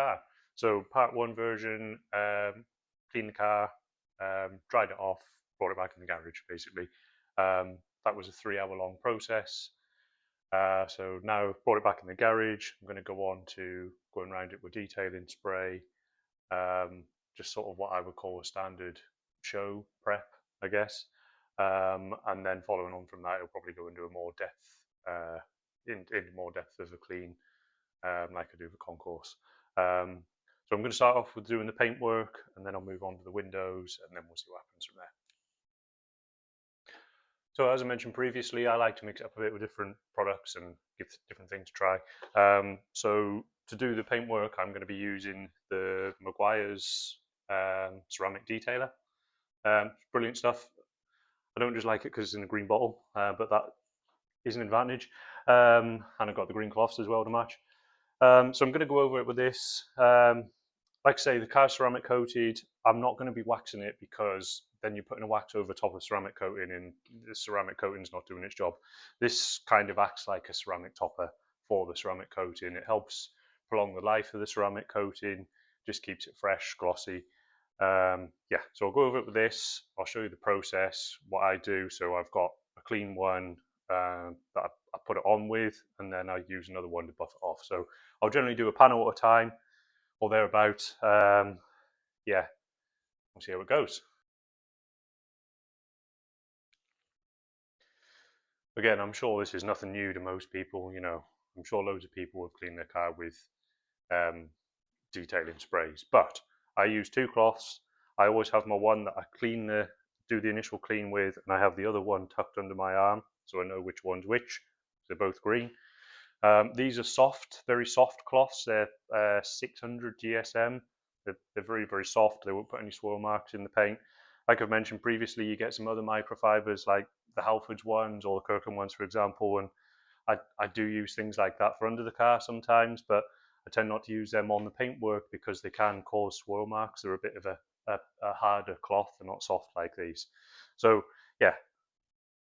car. So part 1 version, cleaned the car, dried it off, brought it back in the garage basically. That was a 3-hour-long process. So now brought it back in the garage. I'm going to go on to going around it with detailing spray, just sort of what I would call a standard show prep, I guess. And then following on from that, it'll probably go into a more depth, into more depth of a clean, like I do the concours. So I'm going to start off with doing the paintwork, and then I'll move on to the windows, and then we'll see what happens from there. So as I mentioned previously, I like to mix it up a bit with different products and give different things a try. So to do the paintwork, I'm going to be using the Meguiars ceramic detailer. Brilliant stuff. I don't just like it because it's in a green bottle, but that is an advantage. And I've got the green cloths as well to match. So I'm going to go over it with this. Like I say, the car's ceramic coated. I'm not going to be waxing it because then you're putting a wax over top of ceramic coating and the ceramic coating's not doing its job. This kind of acts like a ceramic topper for the ceramic coating. It helps prolong the life of the ceramic coating, just keeps it fresh, glossy. Yeah, so I'll go over it with this. I'll show you the process, what I do. So I've got a clean one that I put it on with, and then I use another one to buff it off. So I'll generally do a panel at a time or thereabout. Yeah, we'll see how it goes. Again, I'm sure this is nothing new to most people. You know, I'm sure loads of people have cleaned their car with detailing sprays, but I use 2 cloths. I always have my one that I do the initial clean with, and I have the other one tucked under my arm, so I know which one's which. They're both green. These are soft, very soft cloths. They're 600 GSM. They're very, very soft. They won't put any swirl marks in the paint. Like I've mentioned previously, you get some other microfibers like the 𝑍𝐿𝐴𝑐𝐻𝑚𝐻𝑚 ones or the 𝐟𝐞𝐚𝐭 ones, for example. And I do use things like that for under the car sometimes, but I tend not to use them on the paintwork because they can cause swirl marks. They're a bit of a harder cloth. They're not soft like these. So yeah,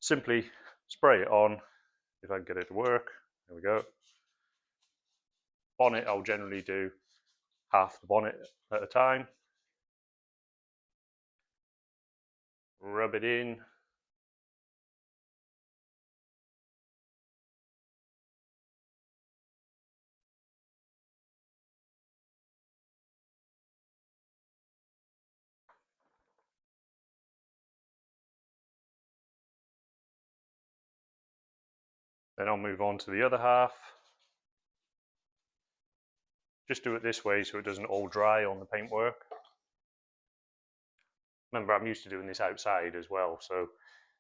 simply spray it on. If I can get it to work, there we go. Bonnet, I'll generally do half the bonnet at a time. Rub it in. Then I'll move on to the other half. Just do it this way so it doesn't all dry on the paintwork. Remember, I'm used to doing this outside as well, so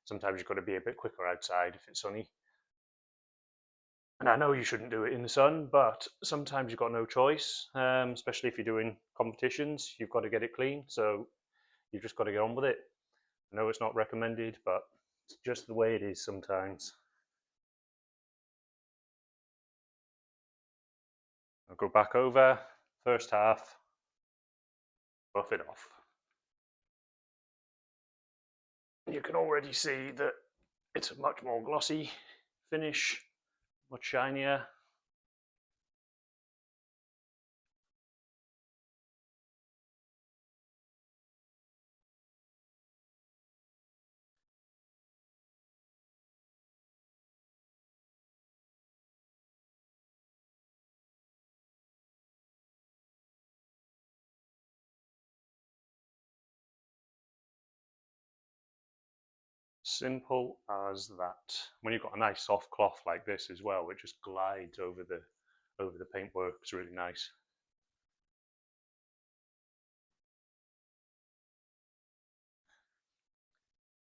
sometimes you've got to be a bit quicker outside if it's sunny. And I know you shouldn't do it in the sun, but sometimes you've got no choice, especially if you're doing competitions. You've got to get it clean, so you've just got to get on with it. I know it's not recommended, but it's just the way it is sometimes. I'll go back over, first half, buff it off. You can already see that it's a much more glossy finish, much shinier. Simple as that. When you've got a nice soft cloth like this as well, it just glides over the paintwork. It's really nice.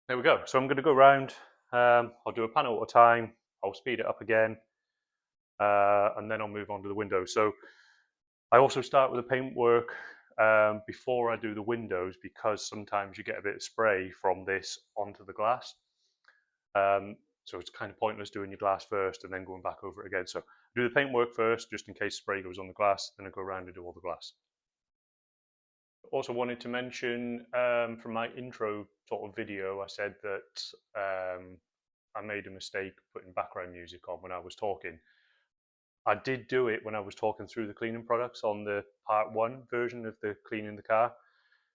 There we go. So I'm going to go around. I'll do a panel at a time. I'll speed it up again, and then I'll move on to the windows. So I also start with the paintwork before I do the windows, because sometimes you get a bit of spray from this onto the glass. So it's kind of pointless doing your glass first and then going back over it again. So do the paintwork first, just in case spray goes on the glass, then I go around and do all the glass. Also wanted to mention from my intro sort of video, I said that I made a mistake putting background music on when I was talking. I did do it when I was talking through the cleaning products on the part 1 version of the cleaning the car,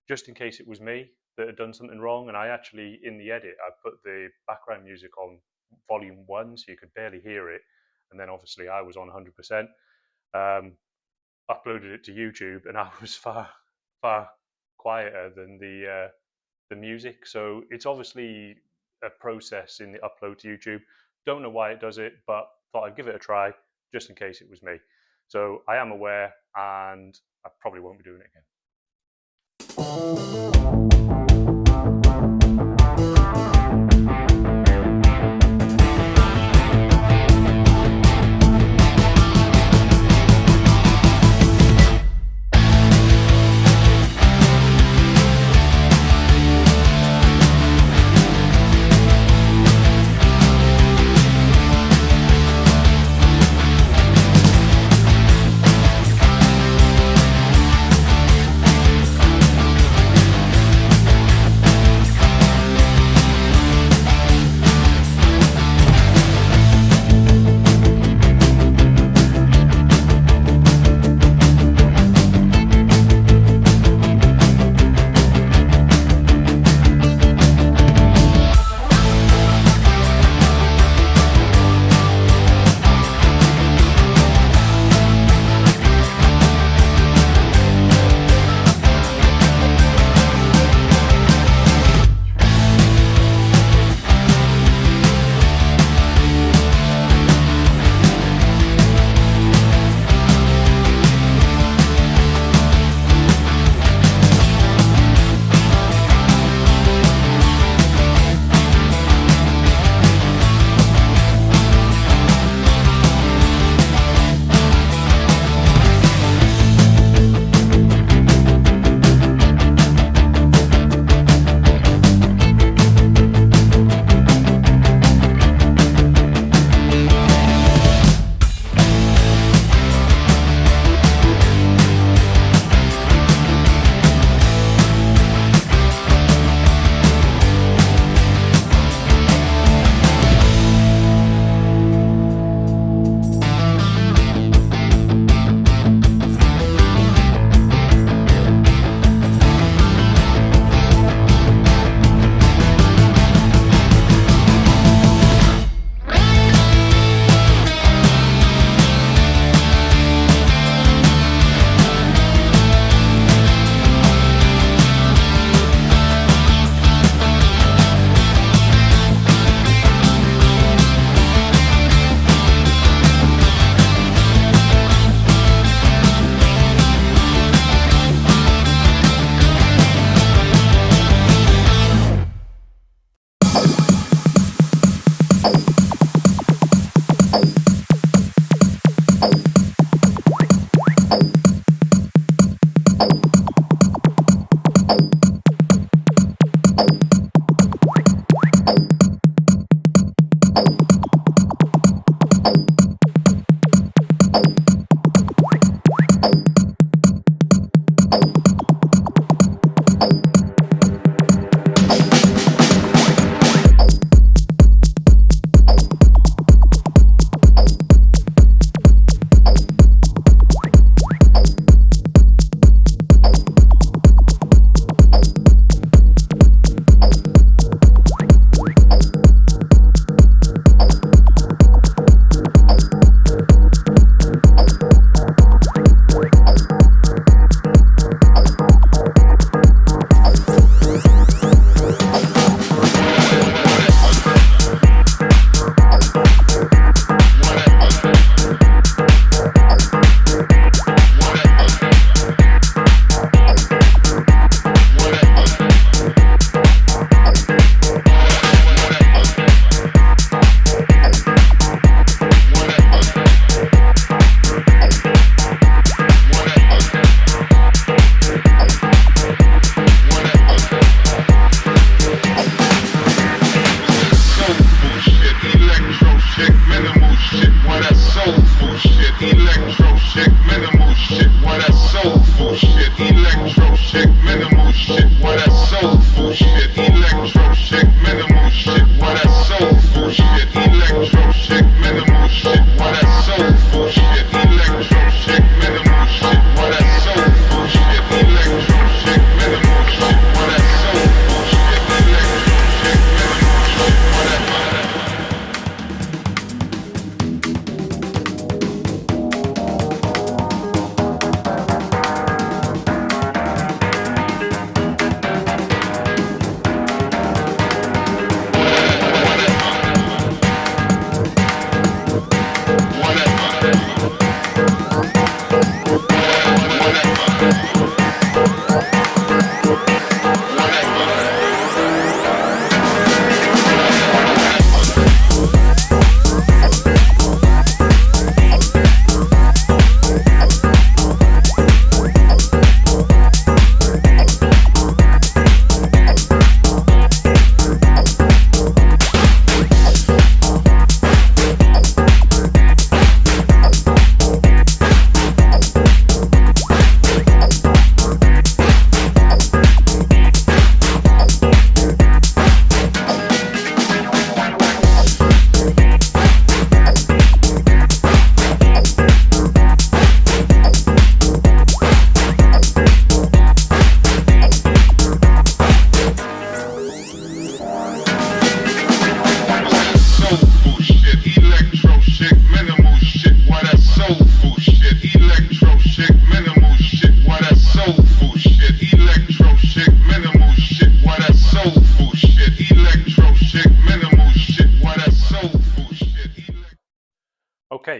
just in case it was me that had done something wrong. And I actually, in the edit, I put the background music on volume 1 so you could barely hear it, and then obviously I was on 100%. Uploaded it to YouTube, and I was far quieter than the music. So it's obviously a process in the upload to YouTube. Don't know why it does it, but thought I'd give it a try just in case it was me. So I am aware, and I probably won't be doing it again.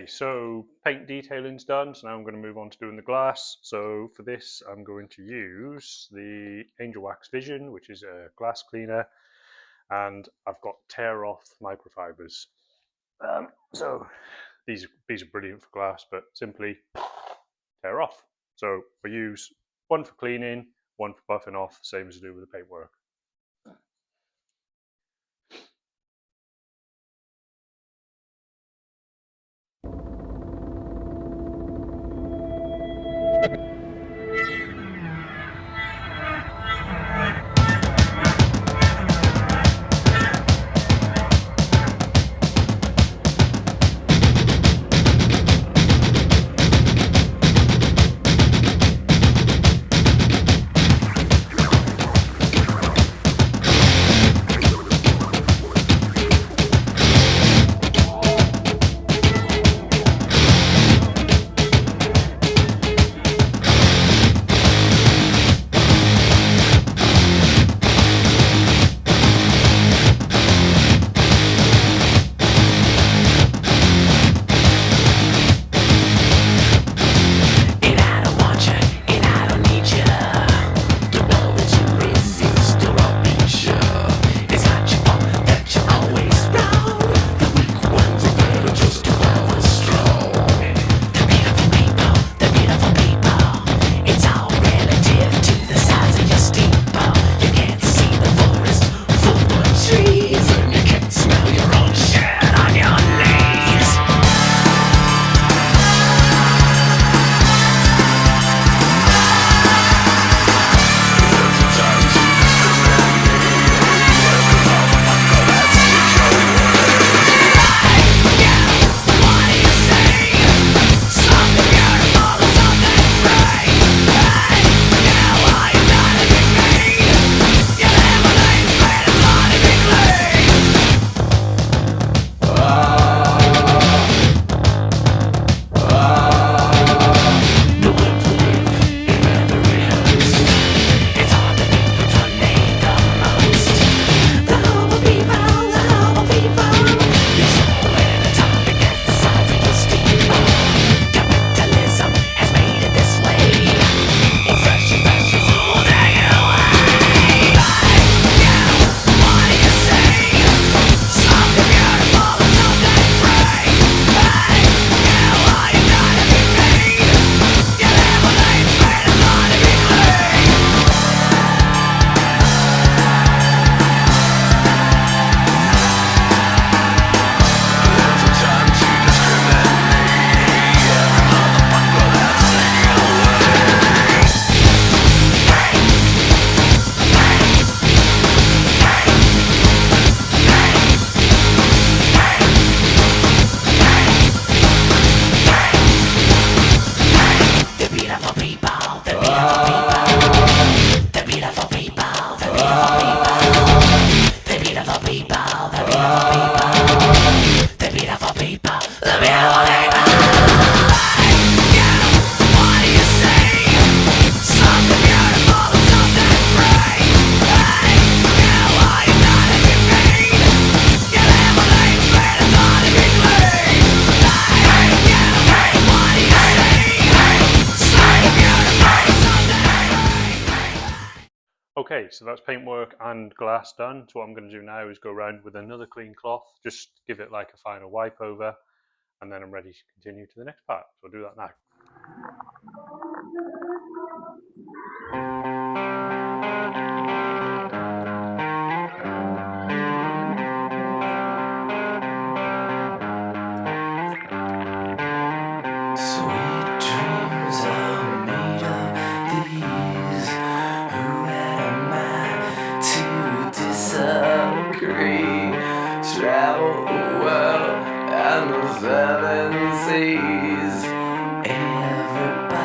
Okay, so paint detailing's done, so now I'm going to move on to doing the glass. So for this, I'm going to use the Angelwax Vision, which is a glass cleaner, and I've got tear off microfibers. So these are brilliant for glass, but simply tear off. So we use one for cleaning, one for buffing off, same as I do with the paintwork. Okay, so that's paintwork and glass done. So what I'm going to do now is go around with another clean cloth, just give it like a final wipe over, and then I'm ready to continue to the next part. So I'll do that now. Travel the world and the seven seas. Everybody's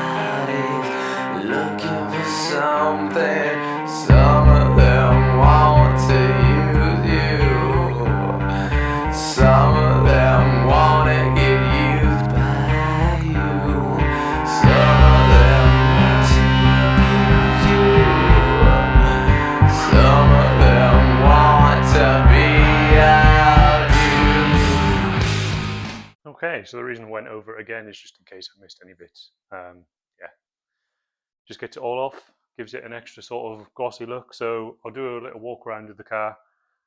looking for something. Some of them want to use you. Some of them want to get used by you. Some of them want to use you. Some of them want to be out. Okay, so the reason I went over it again is just in case I missed any bits. Yeah, just gets it all off, gives it an extra sort of glossy look. So I'll do a little walk around with the car,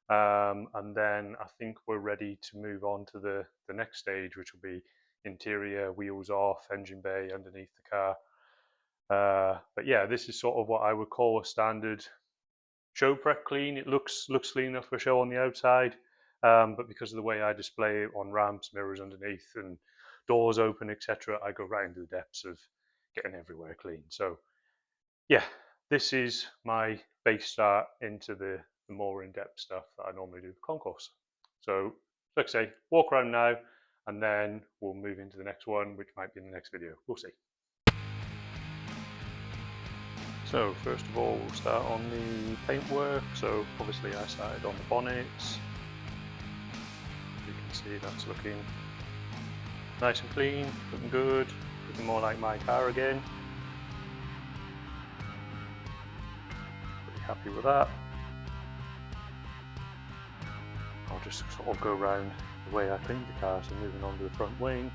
and then I think we're ready to move on to the next stage, which will be interior, wheels off, engine bay underneath the car. But yeah, this is sort of what I would call a standard show prep clean. It looks clean enough for show on the outside, but because of the way I display it on ramps, mirrors underneath, and doors open, etc., I go right into the depths of getting everywhere clean. So yeah, this is my base start into the more in-depth stuff that I normally do for concours. So like I say, walk around now, and then we'll move into the next one, which might be in the next video. We'll see. So first of all, we'll start on the paintwork. So obviously I started on the bonnets. You can see that's looking nice and clean, looking good, looking more like my car again. Pretty happy with that. I'll just sort of go around the way I paint the car, so moving on to the front wing.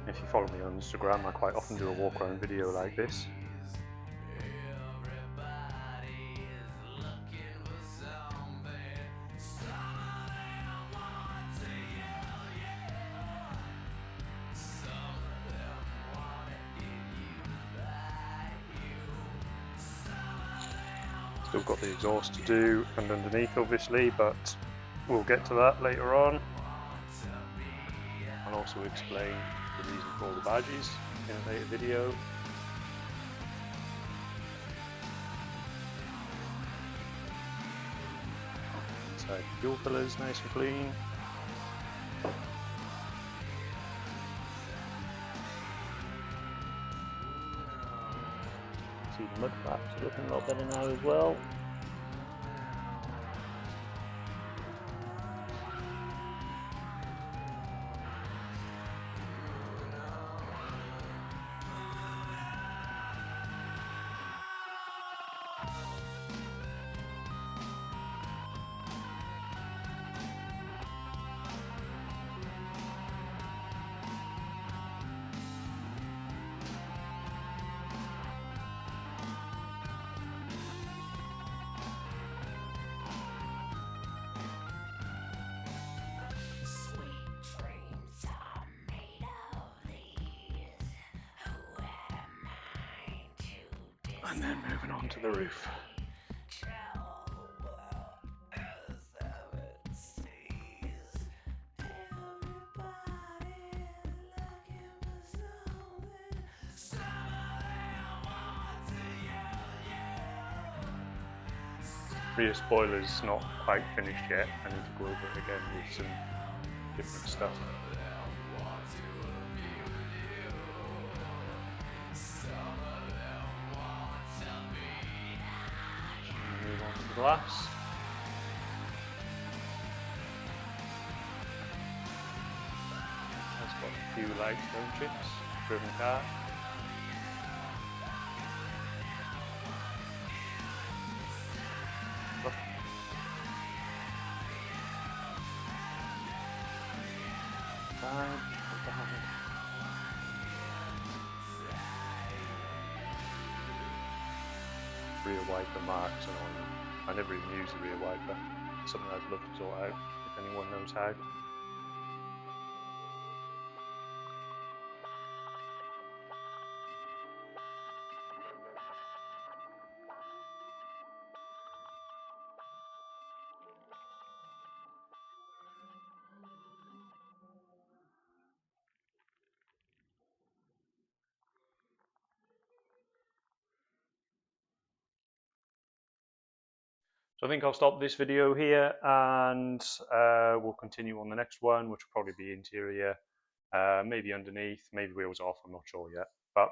If you follow me on Instagram, I quite often do a walk around video like this. Still got the exhaust to do and underneath obviously, but we'll get to that later on. I'll also explain the reason for all the badges in a later video. Inside fuel fillers, nice and clean. See the mud flaps are looking a lot better now as well. And then moving on to the roof. Rear spoiler's not quite finished yet. I need to go over it again with some different stuff. Move on to the glass. It's got a few light stone chips, driven car. Rear wiper marks and all. I never even use the rear wiper. It's something I'd love to sort out if anyone knows how. So I think I'll stop this video here, and we'll continue on the next one, which will probably be interior, maybe underneath, maybe wheels off, I'm not sure yet. But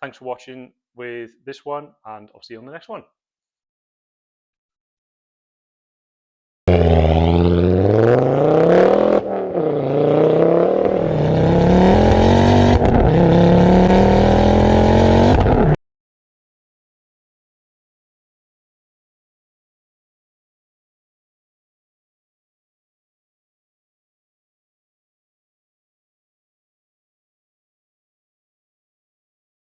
thanks for watching with this one, and I'll see you on the next one.